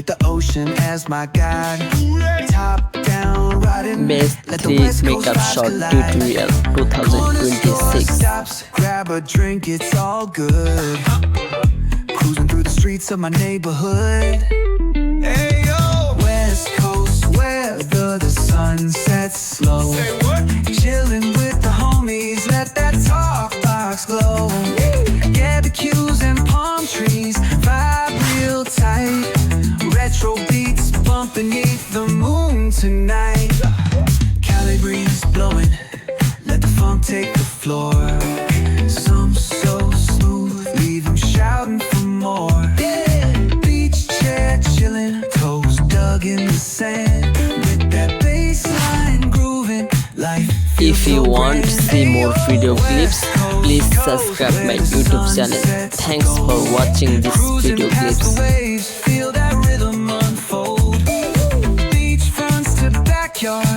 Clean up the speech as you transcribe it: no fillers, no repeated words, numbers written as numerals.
with the ocean as my guide. Top down, riding. Best 3 makeup shot tutorial 2026. Stops, grab a drink, it's all good. Cruising through the streets of my neighborhood. Hey yo, West Coast weather, the sun sets slow. Say what? Chilling with the homies, let that talk box glow. Barbecues and palm trees, vibe real tight. Retro beats bump beneath the moon tonight. Cali breeze blowing, let the funk take the floor. Some so smooth, leave them shouting for more. Beach chair chilling, toes dug in the sand. With that bass line grooving, life. If you want to see more video clips, please subscribe my YouTube channel. Thanks for watching this video clips. Feel that rhythm unfold. Beach fronts to backyard.